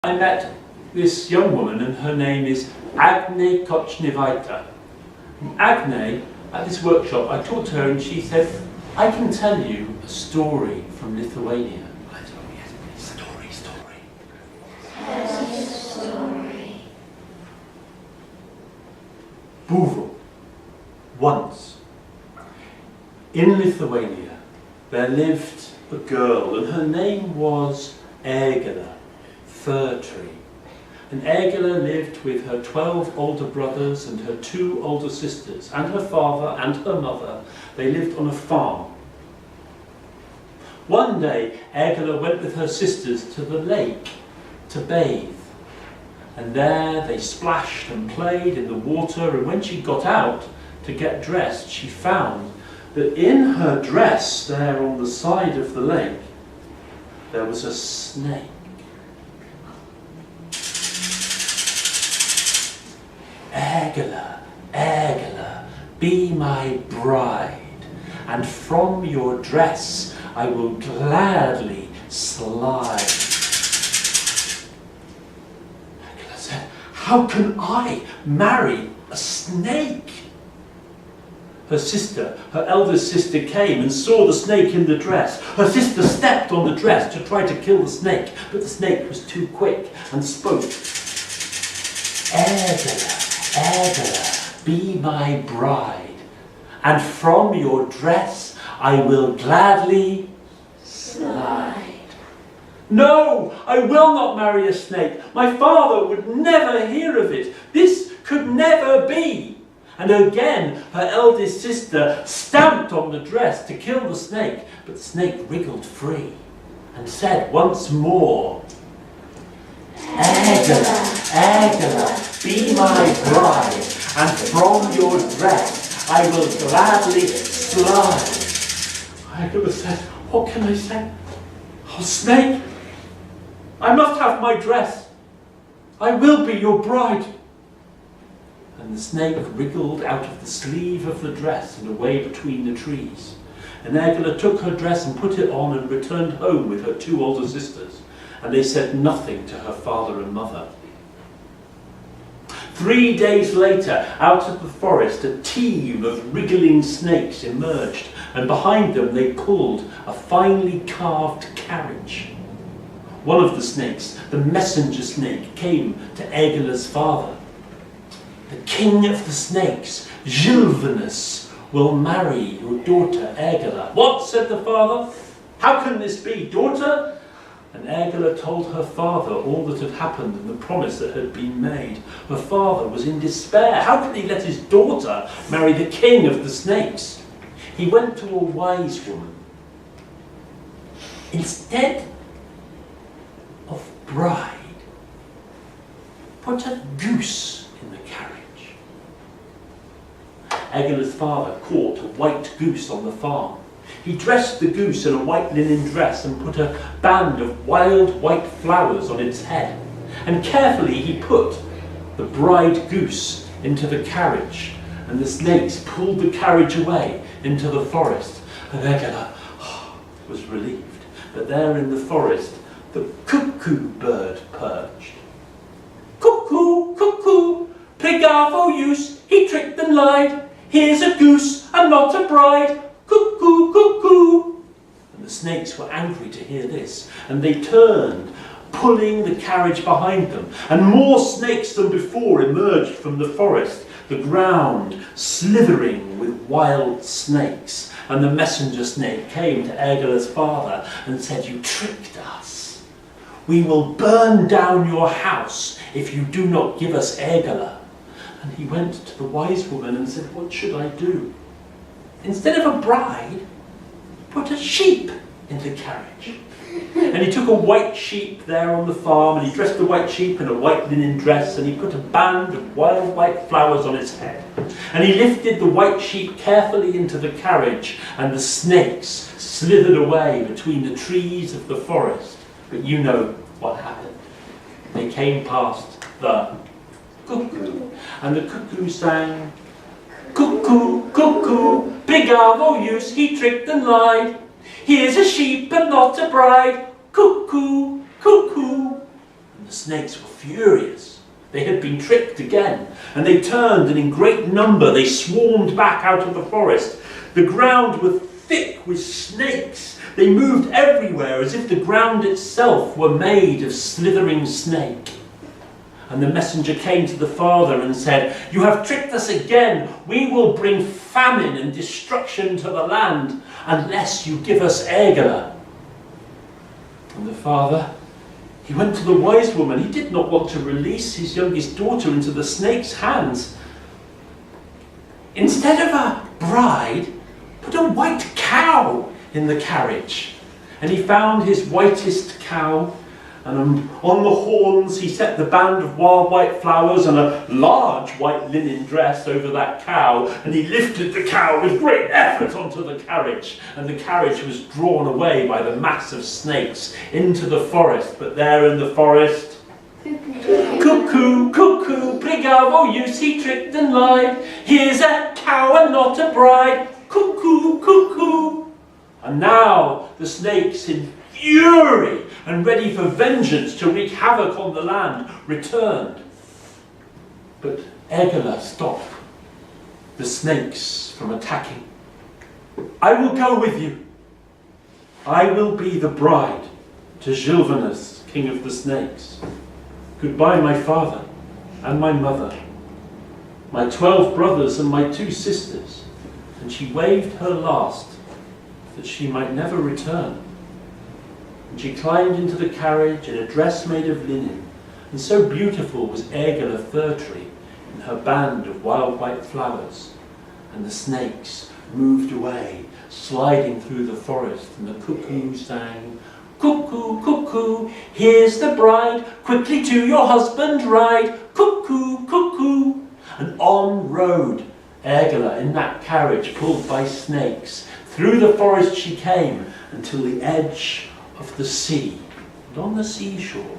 I met this young woman, and her name is Agne Kocnevaite. Agne, at this workshop, I talked to her and she said, I can tell you a story from Lithuania. I said, oh yes, story. Story. Buvo. Once, in Lithuania, there lived a girl, and her name was Egle, fir tree. And Egle lived with her 12 older brothers and her 2 older sisters, and her father and her mother. They lived on a farm. One day, Egle went with her sisters to the lake to bathe. And there they splashed and played in the water, and when she got out to get dressed, she found that in her dress, there on the side of the lake, there was a snake. Egle, Egle, be my bride, and from your dress I will gladly slide. Egle said, how can I marry a snake? Her sister, her eldest sister, came and saw the snake in the dress. Her sister stepped on the dress to try to kill the snake, but the snake was too quick and spoke. Egle, Egle, be my bride, and from your dress I will gladly slide. No, I will not marry a snake. My father would never hear of it. This could never be. And again, her eldest sister stamped on the dress to kill the snake, but the snake wriggled free and said once more, Egle, Egle, be my bride, and from your dress I will gladly slide. Egle said, what can I say? Oh, snake, I must have my dress. I will be your bride. And the snake wriggled out of the sleeve of the dress and away between the trees. And Egle took her dress and put it on and returned home with her 2 older sisters. And they said nothing to her father and mother. 3 days later, out of the forest, a team of wriggling snakes emerged, and behind them they pulled a finely carved carriage. One of the snakes, the messenger snake, came to Egle's father. The king of the snakes, Gilvanus, will marry your daughter Egle. What? Said the father. How can this be, daughter? And Egle told her father all that had happened and the promise that had been made. Her father was in despair. How could he let his daughter marry the king of the snakes? He went to a wise woman. Instead of bride, put a goose in the carriage. Egle's father caught a white goose on the farm. He dressed the goose in a white linen dress and put a band of wild white flowers on its head. And carefully he put the bride goose into the carriage, and the snakes pulled the carriage away into the forest. And Egle was relieved. But there in the forest, the cuckoo bird perched. Cuckoo, cuckoo, bravo use, he tricked and lied. Here's a goose and not a bride. Cuckoo, cuckoo. And the snakes were angry to hear this, and they turned, pulling the carriage behind them. And more snakes than before emerged from the forest, the ground slithering with wild snakes. And the messenger snake came to Egle's father and said, you tricked us. We will burn down your house if you do not give us Egle. And he went to the wise woman and said, what should I do? Instead of a bride, put a sheep in the carriage. And he took a white sheep there on the farm, and he dressed the white sheep in a white linen dress, and he put a band of wild white flowers on its head. And he lifted the white sheep carefully into the carriage, and the snakes slithered away between the trees of the forest. But you know what happened. They came past the cuckoo, and the cuckoo sang, cuckoo, cuckoo, bravo use, he tricked and lied. Here's a sheep and not a bride. Cuckoo, cuckoo. And the snakes were furious. They had been tricked again, and they turned, and in great number they swarmed back out of the forest. The ground was thick with snakes. They moved everywhere as if the ground itself were made of slithering snake. And the messenger came to the father and said, "You have tricked us again. We will bring famine and destruction to the land unless you give us Egle." And the father, he went to the wise woman. He did not want to release his youngest daughter into the snake's hands. Instead of a bride, put a white cow in the carriage. And he found his whitest cow, and on the horns he set the band of wild white flowers and a large white linen dress over that cow, and he lifted the cow with great effort onto the carriage, and the carriage was drawn away by the mass of snakes into the forest. But there in the forest, cuckoo, cuckoo, brigavo, you see tricked and lied. Here's a cow and not a bride. Cuckoo, cuckoo. And now the snakes, in fury and ready for vengeance to wreak havoc on the land, returned. But Egle stopped the snakes from attacking. "I will go with you. I will be the bride to Gilvanus, king of the snakes. Goodbye, my father and my mother, my 12 brothers and my 2 sisters." And she waved her last that she might never return. And she climbed into the carriage in a dress made of linen, and so beautiful was Egle fir tree in her band of wild white flowers. And the snakes moved away, sliding through the forest, and the cuckoo sang, "Cuckoo, cuckoo, here's the bride, quickly to your husband ride, cuckoo, cuckoo." And on rode Egle in that carriage pulled by snakes. Through the forest she came until the edge of the sea, and on the seashore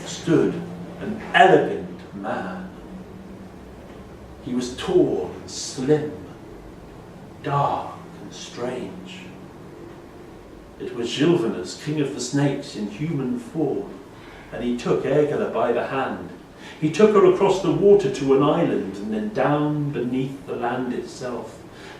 stood an elegant man. He was tall and slim, dark and strange. It was Gilvanus, king of the snakes, in human form, and he took Egle by the hand. He took her across the water to an island, and then down beneath the land itself,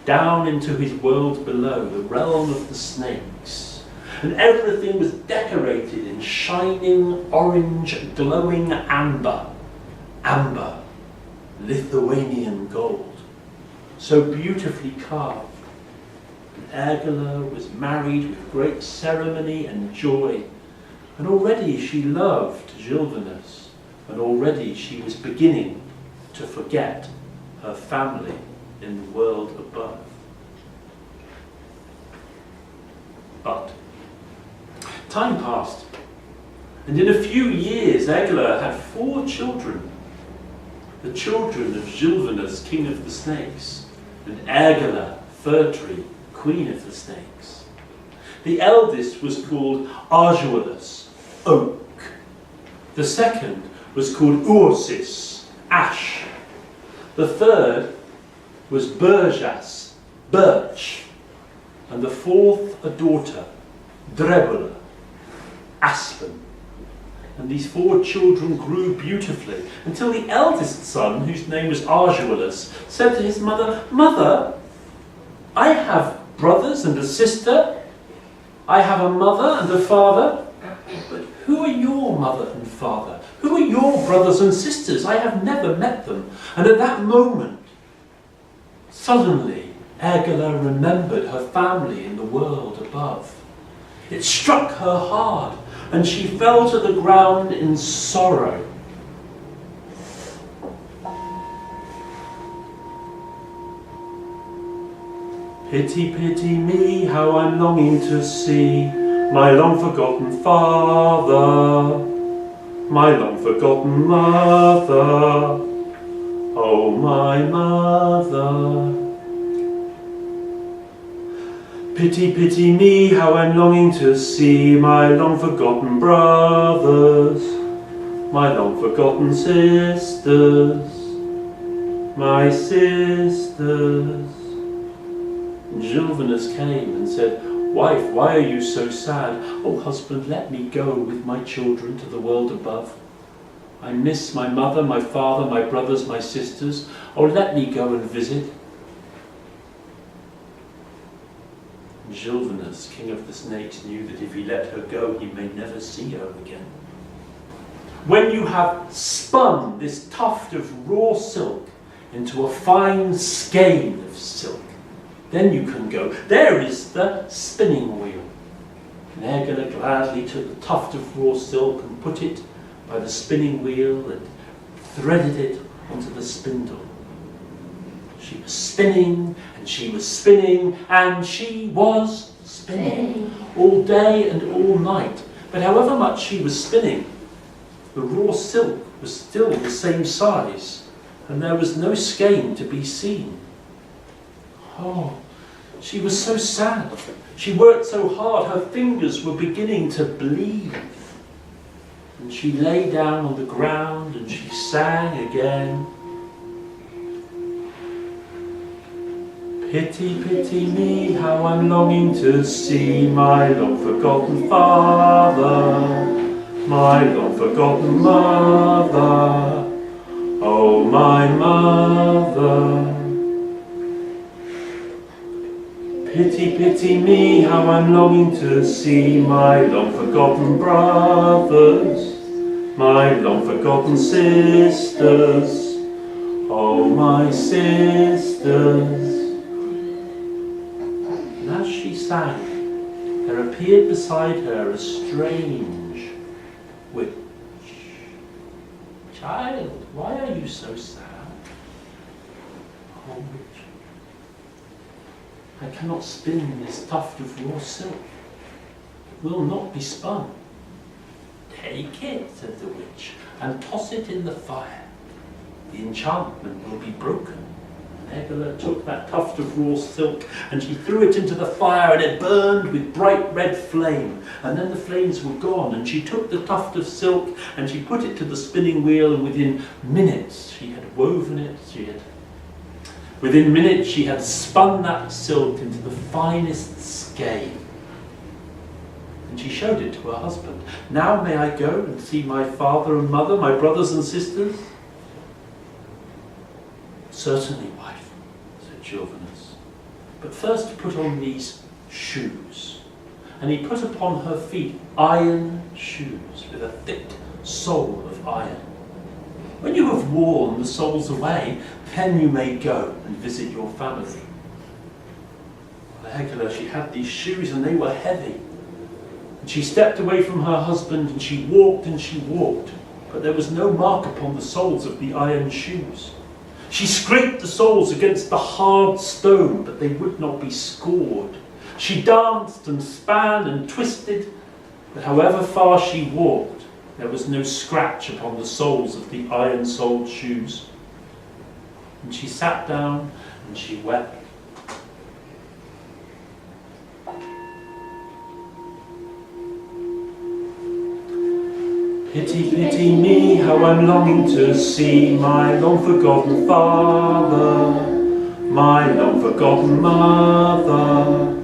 down into his world below, the realm of the snakes. And everything was decorated in shining orange, glowing amber, Lithuanian gold, so beautifully carved. And Egle was married with great ceremony and joy, and already she loved Gilvanus, and already she was beginning to forget her family in the world above. But time passed, and in a few years Egle had 4 children, the children of Gilvanus, king of the snakes, and Egle, fir tree, queen of the snakes. The eldest was called Arjuolus, oak. The second was called Ursis, ash. The third was Burjas, birch. And the fourth, a daughter, Drebula, aspen. And these 4 children grew beautifully until the eldest son, whose name was Arjuolus, said to his mother, "Mother, I have brothers and a sister. I have a mother and a father. But who are your mother and father? Who are your brothers and sisters? I have never met them." And at that moment, suddenly, Egle remembered her family in the world above. It struck her hard, and she fell to the ground in sorrow. Pity, pity me, how I'm longing to see my long-forgotten father, my long-forgotten mother, oh my mother. Pity, pity me, how I'm longing to see my long-forgotten brothers, my long-forgotten sisters, my sisters. And Gilvanus came and said, "Wife, why are you so sad? Oh, husband, let me go with my children to the world above. I miss my mother, my father, my brothers, my sisters. Oh, let me go and visit. And Gilvanus, king of the snakes, knew that if he let her go, he may never see her again. When you have spun this tuft of raw silk into a fine skein of silk, then you can go. There is the spinning wheel. And Egle gladly took the tuft of raw silk and put it by the spinning wheel and threaded it onto the spindle. She was spinning, and she was spinning, and she was spinning all day and all night. But however much she was spinning, the raw silk was still the same size, and there was no skein to be seen. Oh, she was so sad. She worked so hard, her fingers were beginning to bleed. And she lay down on the ground and she sang again. Pity, pity me, how I'm longing to see my long-forgotten father, my long-forgotten mother, oh my mother. Pity, pity me, how I'm longing to see my long-forgotten brothers, my long-forgotten sisters, oh my sisters. And as she sang, there appeared beside her a strange witch. Child, why are you so sad? Oh, witch, I cannot spin this tuft of raw silk. It will not be spun. Take it, said the witch, and toss it in the fire. The enchantment will be broken. And Egle took that tuft of raw silk and she threw it into the fire, and it burned with bright red flame. And then the flames were gone, and she took the tuft of silk and she put it to the spinning wheel, and within minutes she had woven it. Within minutes she had spun that silk into the finest skein. And she showed it to her husband. Now may I go and see my father and mother, my brothers and sisters? Certainly, wife, said Gilvanus. But first put on these shoes. And he put upon her feet iron shoes with a thick sole of iron. When you have worn the soles away, then you may go and visit your family. Egle, she had these shoes and they were heavy. And she stepped away from her husband and she walked, but there was no mark upon the soles of the iron shoes. She scraped the soles against the hard stone, but they would not be scored. She danced and span and twisted, but however far she walked, there was no scratch upon the soles of the iron-soled shoes. And she sat down and she wept. Pity, pity me, how I'm longing to see my long-forgotten father, my long-forgotten mother,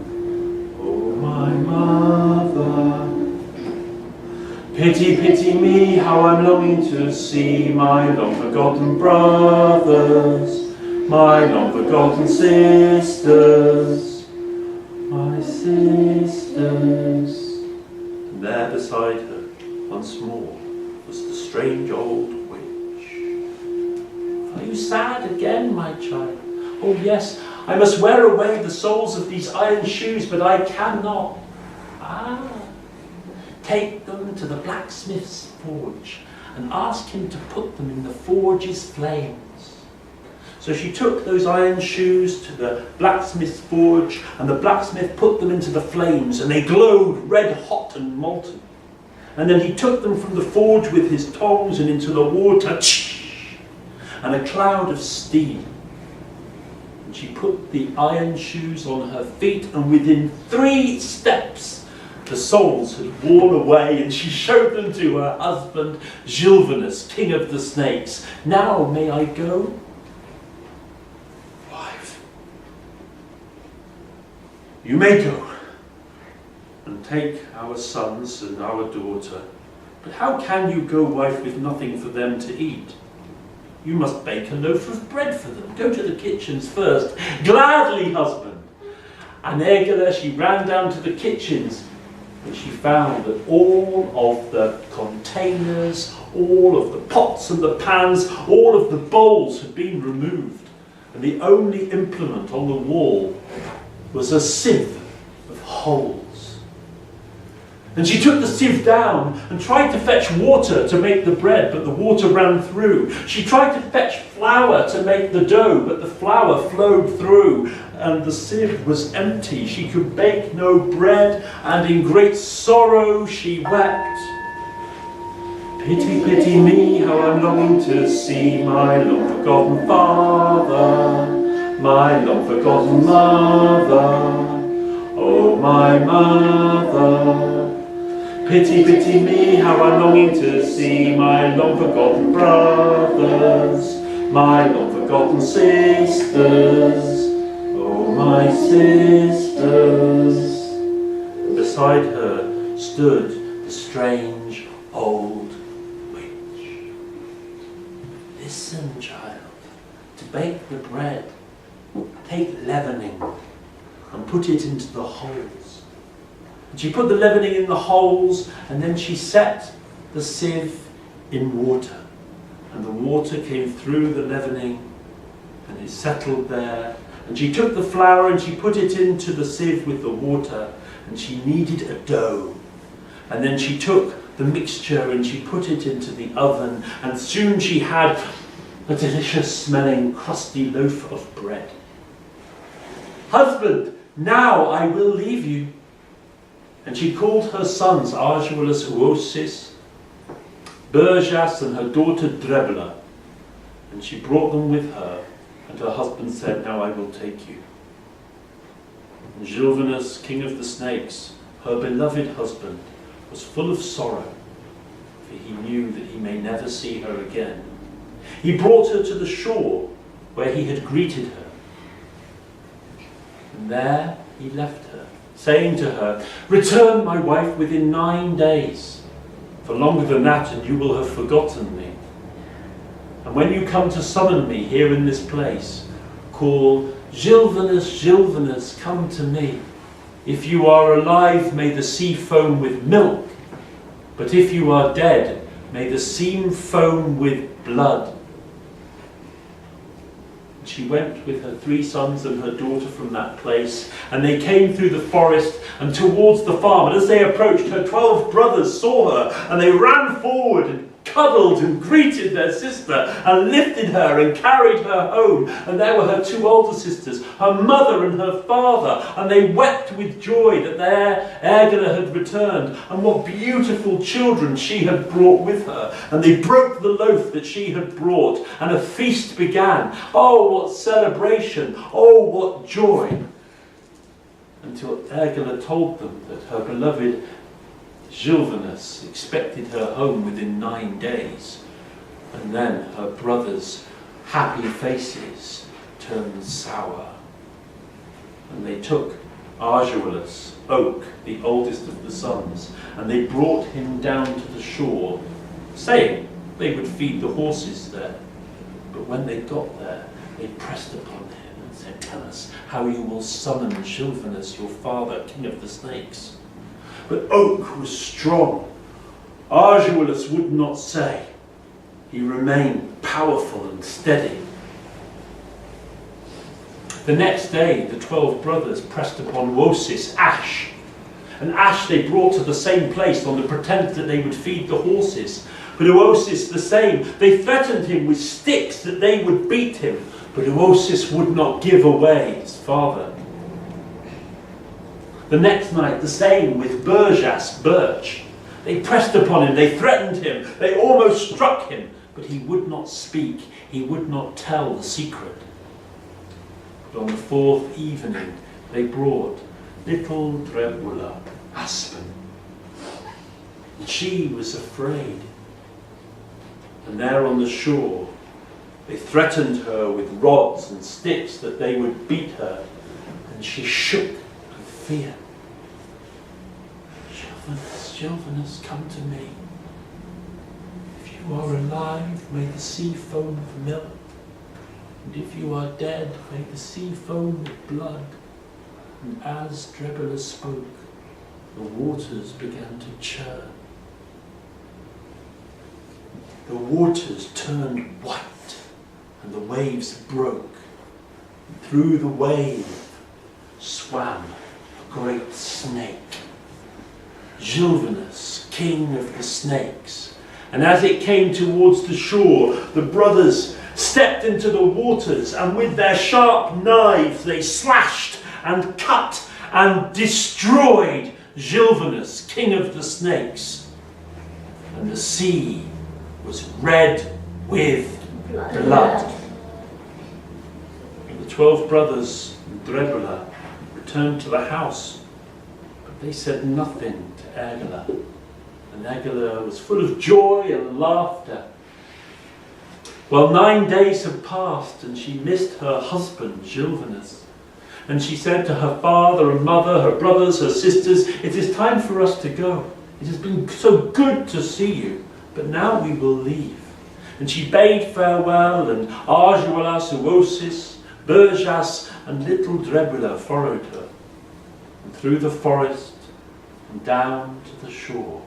oh my mother. Pity, pity me, how I'm longing to see my long-forgotten brothers, my long-forgotten sisters, my sisters. And there beside her, once more, was the strange old witch. Are you sad again, my child? Oh yes, I must wear away the soles of these iron shoes, but I cannot. Take them to the blacksmith's forge and ask him to put them in the forge's flames. So she took those iron shoes to the blacksmith's forge, and the blacksmith put them into the flames, and they glowed red hot and molten. And then he took them from the forge with his tongs and into the water, and a cloud of steam. And she put the iron shoes on her feet, and within 3 steps, the soles had worn away, and she showed them to her husband, Gilvanus, king of the snakes. Now may I go? Wife, you may go, and take our sons and our daughter But how can you go, wife, with nothing for them to eat? You must bake a loaf of bread for them. Go to the kitchens first. Gladly, husband. And Egle, she ran down to the kitchens, and she found that all of the containers, all of the pots and the pans, all of the bowls had been removed. And the only implement on the wall was a sieve of holes. And she took the sieve down and tried to fetch water to make the bread, but the water ran through. She tried to fetch flour to make the dough, but the flour flowed through, and the sieve was empty. She could bake no bread, and in great sorrow she wept. Pity, pity me, how I'm longing to see my long-forgotten father, my long-forgotten mother, oh my mother. Pity, pity me, how I'm longing to see my long-forgotten brothers, my long-forgotten sisters, oh my sisters. And beside her stood the strange old witch. Listen, child, to bake the bread, take leavening and put it into the holes. And she put the leavening in the holes, and then she set the sieve in water. And the water came through the leavening, and it settled there. And she took the flour and she put it into the sieve with the water, and she kneaded a dough. And then she took the mixture and she put it into the oven, and soon she had a delicious smelling crusty loaf of bread. Husband, now I will leave you. And she called her sons Arjulas, Uosis, Berjas, and her daughter Drebla. And she brought them with her, and her husband said, now I will take you. And Gilvanus, king of the snakes, her beloved husband, was full of sorrow, for he knew that he may never see her again. He brought her to the shore, where he had greeted her. And there he left her, saying to her, return, my wife, within 9 days, for longer than that and you will have forgotten me. And when you come to summon me here in this place, call, Gilvanus, Gilvanus, come to me. If you are alive, may the sea foam with milk, but if you are dead, may the sea foam with blood. She went with her 3 sons and her daughter from that place, and they came through the forest and towards the farm. And as they approached, her 12 brothers saw her, and they ran forward and cuddled and greeted their sister and lifted her and carried her home. And there were her 2 older sisters, her mother and her father, and they wept with joy that their Egle had returned, and what beautiful children she had brought with her. And they broke the loaf that she had brought, and a feast began. Oh, what celebration! Oh, what joy! Until Egle told them that her beloved Gilvanus expected her home within 9 days, and then her brothers' happy faces turned sour. And they took Arjulas, Oak, the oldest of the sons, and they brought him down to the shore, saying they would feed the horses there. But when they got there, they pressed upon him and said, tell us how you will summon Gilvanus, your father, king of the snakes. But Oak was strong. Arjulas would not say. He remained powerful and steady. The next day, the 12 brothers pressed upon Uosis, Ash. And Ash they brought to the same place on the pretence that they would feed the horses. But Uosis the same. They threatened him with sticks that they would beat him. But Uosis would not give away his father. The next night, the same with Berjas, Birch. They pressed upon him, they threatened him, they almost struck him, but he would not speak, he would not tell the secret. But on the 4th evening, they brought little Drebula, Aspen. And she was afraid. And there on the shore, they threatened her with rods and sticks that they would beat her, and she shook with fear. Gilvanus, Gilvanus, come to me. you are alive, may the sea foam with milk. And if you are dead, may the sea foam with blood. And as Drebola spoke, the waters began to churn. The waters turned white, and the waves broke. And through the wave swam a great snake, Gilvanus, king of the snakes. And as it came towards the shore, the brothers stepped into the waters, and with their sharp knives they slashed and cut and destroyed Gilvanus, king of the snakes. And the sea was red with blood. And the 12 brothers and Drebola returned to the house, but they said nothing to Egle. And Egle was full of joy and laughter. Well, 9 days had passed, and she missed her husband, Gilvanus. And she said to her father and mother, her brothers, her sisters, "It is time for us to go. It has been so good to see you, but now we will leave." And she bade farewell, and Arjuelas, Uosis, Berjas, and little Drebola followed her, and through the forest and down to the shore.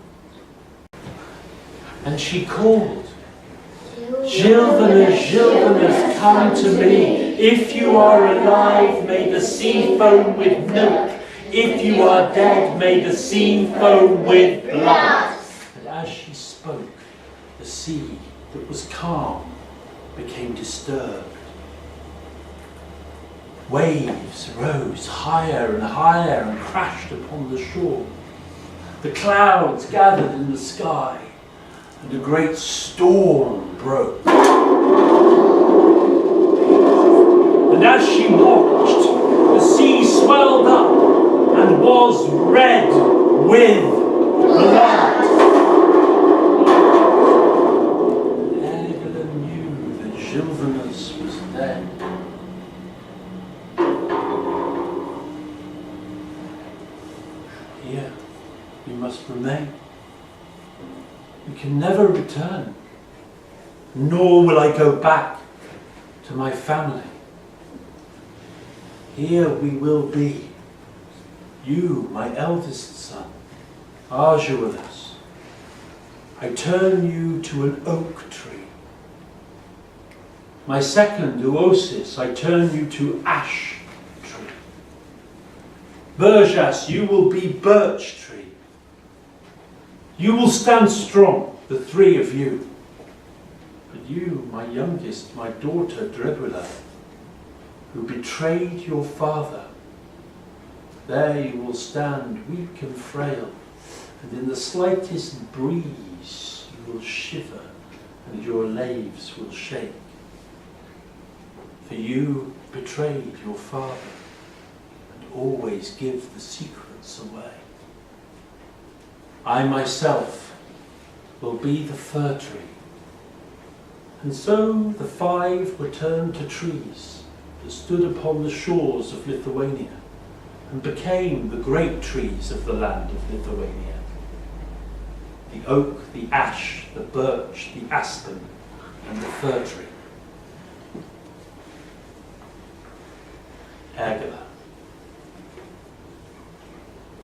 And she called, "Gilvanus, Gilvanus, come to me. If you are alive, may the sea foam with milk. If you are dead, may the sea foam with blood." And as she spoke, the sea that was calm became disturbed. Waves rose higher and higher and crashed upon the shore. The clouds gathered in the sky, and a great storm broke. And as she watched, the sea swelled up and was red with blood. Egle knew that Gilvanus was dead. Here we must remain. We can never return, nor will I go back to my family. Here we will be. You, my eldest son, Arjuelas, I turn you to an oak tree. My second, Uosis, I turn you to ash tree. Berjas, you will be birch tree. You will stand strong, the three of you. But you, my youngest, my daughter Drebola, who betrayed your father, there you will stand weak and frail, and in the slightest breeze you will shiver, and your leaves will shake. For you betrayed your father, and always give the secrets away. I myself will be the fir tree. And so the 5 were turned to trees that stood upon the shores of Lithuania, and became the great trees of the land of Lithuania. The oak, the ash, the birch, the aspen, and the fir tree. Egle.